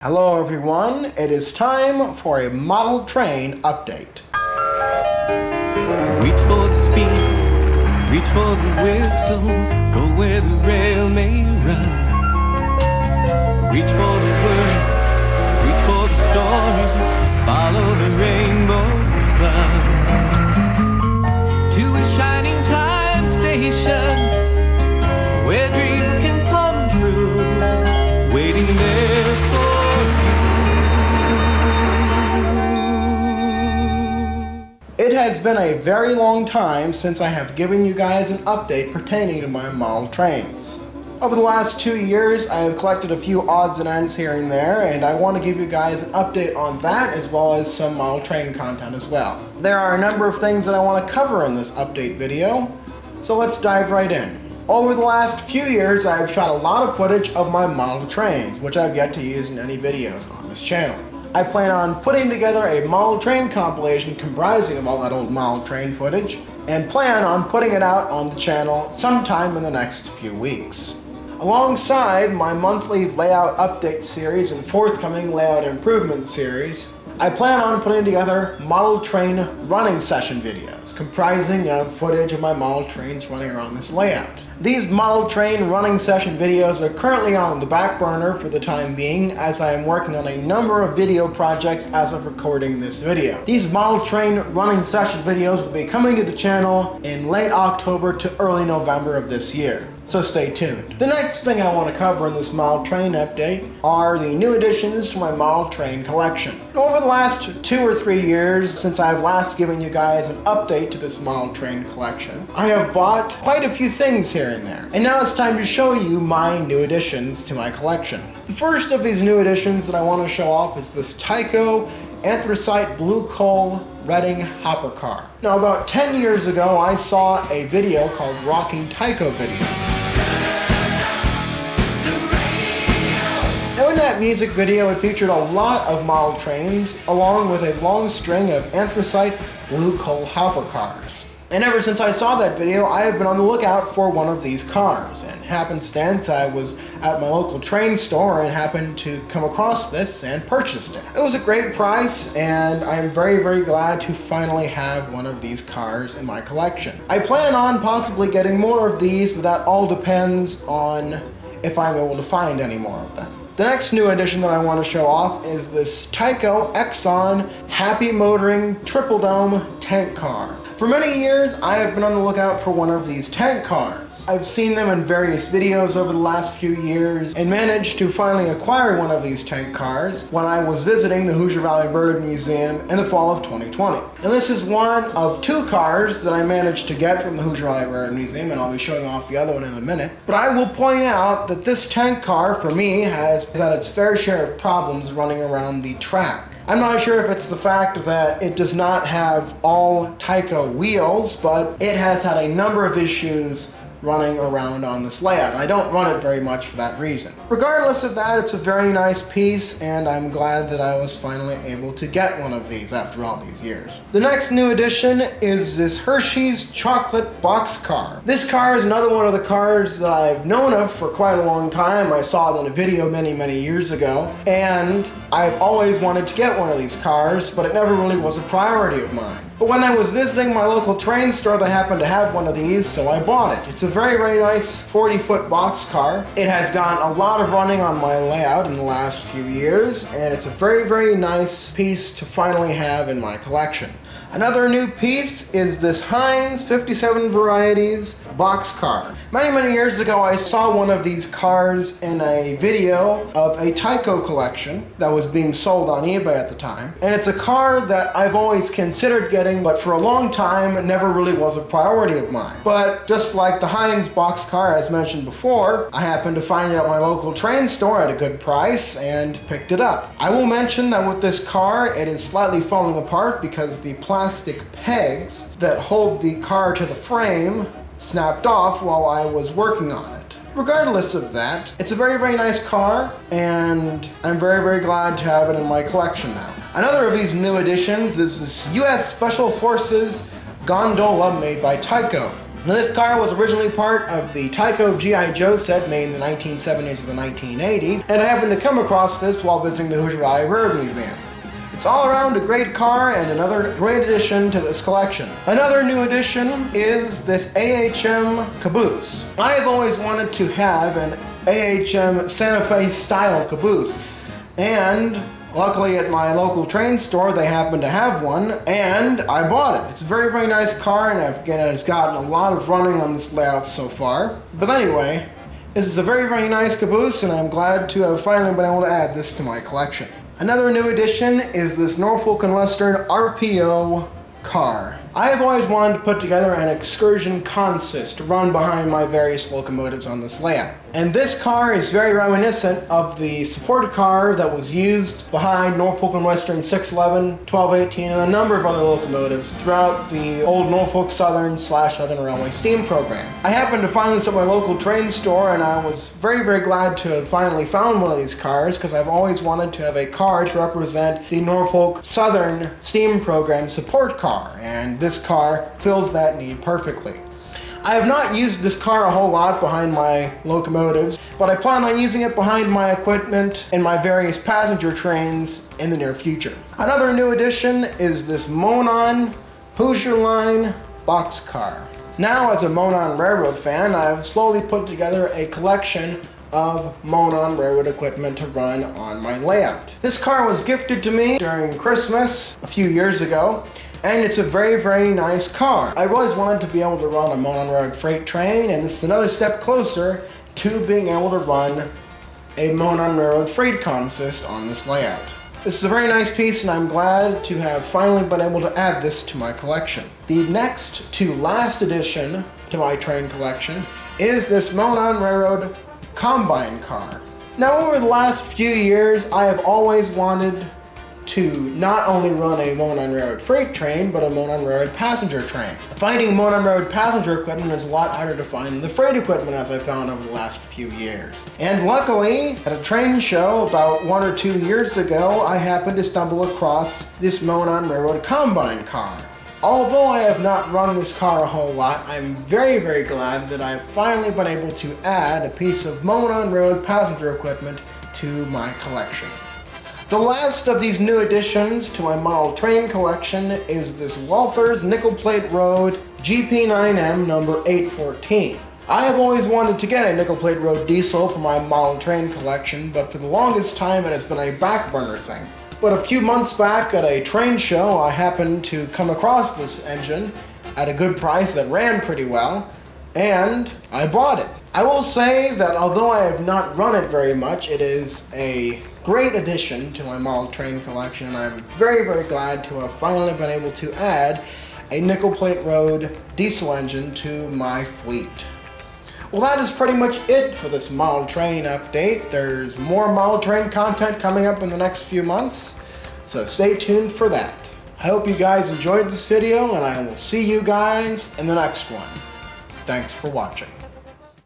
Hello everyone, it is time for a model train update. Reach for the speed, reach for the whistle, go where the rail may run. Reach for the words, reach for the story, follow the rainbow sun. To a shining time station, where dreams can come true, waiting there for It has been a very long time since I have given you guys an update pertaining to my model trains. Over the last 2 years, I have collected a few odds and ends here and there, and I want to give you guys an update on that as well as some model train content as well. There are a number of things that I want to cover in this update video, so let's dive right in. Over the last few years, I have shot a lot of footage of my model trains, which I've yet to use in any videos on this channel. I plan on putting together a model train compilation comprising of all that old model train footage, and plan on putting it out on the channel sometime in the next few weeks. Alongside my monthly layout update series and forthcoming layout improvement series, I plan on putting together model train running session videos comprising of footage of my model trains running around this layout. These model train running session videos are currently on the back burner for the time being, as I am working on a number of video projects as of recording this video. These model train running session videos will be coming to the channel in late October to early November of this year, so stay tuned. The next thing I want to cover in this model train update are the new additions to my model train collection. Over the last 2 or 3 years since I've last given you guys an update to this model train collection, I have bought quite a few things here and there. And now it's time to show you my new additions to my collection. The first of these new additions that I want to show off is this Tyco anthracite blue coal Reading hopper car. Now about 10 years ago I saw a video called Rocking Tyco Video. Now in that music video it featured a lot of model trains along with a long string of anthracite blue coal hopper cars. And ever since I saw that video, I have been on the lookout for one of these cars. And happenstance, I was at my local train store and happened to come across this and purchased it. It was a great price, and I'm very, very glad to finally have one of these cars in my collection. I plan on possibly getting more of these, but that all depends on if I'm able to find any more of them. The next new addition that I want to show off is this Tyco Exxon Happy Motoring Triple Dome tank car. For many years, I have been on the lookout for one of these tank cars. I've seen them in various videos over the last few years and managed to finally acquire one of these tank cars when I was visiting the Hoosier Valley Bird Museum in the fall of 2020. And this is one of 2 cars that I managed to get from the Hoosier Valley Bird Museum, and I'll be showing off the other one in a minute. But I will point out that this tank car, for me, has had its fair share of problems running around the track. I'm not sure if it's the fact that it does not have all Tyco wheels, but it has had a number of issues running around on this layout. I don't run it very much for that reason. Regardless of that, it's a very nice piece, and I'm glad that I was finally able to get one of these after all these years. The next new addition is this Hershey's chocolate box car. This car is another one of the cars that I've known of for quite a long time. I saw it in a video many, many years ago, and I've always wanted to get one of these cars, but it never really was a priority of mine. But when I was visiting my local train store, they happened to have one of these, so I bought it. It's a very, very nice 40-foot box car. It has gotten a lot of running on my layout in the last few years, and it's a very, very nice piece to finally have in my collection. Another new piece is this Heinz 57 Varieties box car. Many, many years ago, I saw one of these cars in a video of a Tyco collection that was being sold on eBay at the time. And it's a car that I've always considered getting, but for a long time, it never really was a priority of mine. But just like the Heinz box car, as mentioned before, I happened to find it at my local train store at a good price and picked it up. I will mention that with this car, it is slightly falling apart because the plastic pegs that hold the car to the frame snapped off while I was working on it. Regardless of that, it's a very, very nice car, and I'm very, very glad to have it in my collection now. Another of these new additions is this U.S. Special Forces gondola made by Tyco. Now, this car was originally part of the Tyco G.I. Joe set made in the 1970s or the 1980s, and I happened to come across this while visiting the Hoosier Valley Railroad Museum. It's all around a great car and another great addition to this collection. Another new addition is this AHM caboose. I have always wanted to have an AHM Santa Fe style caboose, and luckily at my local train store they happen to have one, and I bought it. It's a very, very nice car, and again, it's gotten a lot of running on this layout so far. But anyway, this is a very, very nice caboose, and I'm glad to have finally been able to add this to my collection. Another new addition is this Norfolk & Western RPO car. I have always wanted to put together an excursion consist to run behind my various locomotives on this layout. And this car is very reminiscent of the support car that was used behind Norfolk & Western 611, 1218, and a number of other locomotives throughout the old Norfolk Southern/Southern Railway steam program. I happened to find this at my local train store, and I was very, very glad to have finally found one of these cars, because I've always wanted to have a car to represent the Norfolk Southern steam program support car, and this car fills that need perfectly. I have not used this car a whole lot behind my locomotives, but I plan on using it behind my equipment and my various passenger trains in the near future. Another new addition is this Monon Hoosier Line boxcar. Now, as a Monon Railroad fan, I've slowly put together a collection of Monon Railroad equipment to run on my layout. This car was gifted to me during Christmas a few years ago, and it's a very, very nice car. I've always wanted to be able to run a Monon Railroad freight train, and this is another step closer to being able to run a Monon Railroad freight consist on this layout. This is a very nice piece, and I'm glad to have finally been able to add this to my collection. The next to last addition to my train collection is this Monon Railroad combine car. Now, over the last few years, I have always wanted to not only run a Monon Railroad freight train, but a Monon Railroad passenger train. Finding Monon Railroad passenger equipment is a lot harder to find than the freight equipment, as I found over the last few years. And luckily, at a train show about 1 or 2 years ago, I happened to stumble across this Monon Railroad combine car. Although I have not run this car a whole lot, I'm very, very glad that I've finally been able to add a piece of Monon Railroad passenger equipment to my collection. The last of these new additions to my model train collection is this Walthers Nickel Plate Road GP9M number 814. I have always wanted to get a Nickel Plate Road diesel for my model train collection, but for the longest time it has been a back burner thing. But a few months back at a train show, I happened to come across this engine at a good price that ran pretty well, and I bought it. I will say that although I have not run it very much, it is a great addition to my model train collection, and I'm very, very glad to have finally been able to add a Nickel Plate Road diesel engine to my fleet. Well, that is pretty much it for this model train update. There's more model train content coming up in the next few months, so stay tuned for that. I hope you guys enjoyed this video, and I will see you guys in the next one. Thanks for watching.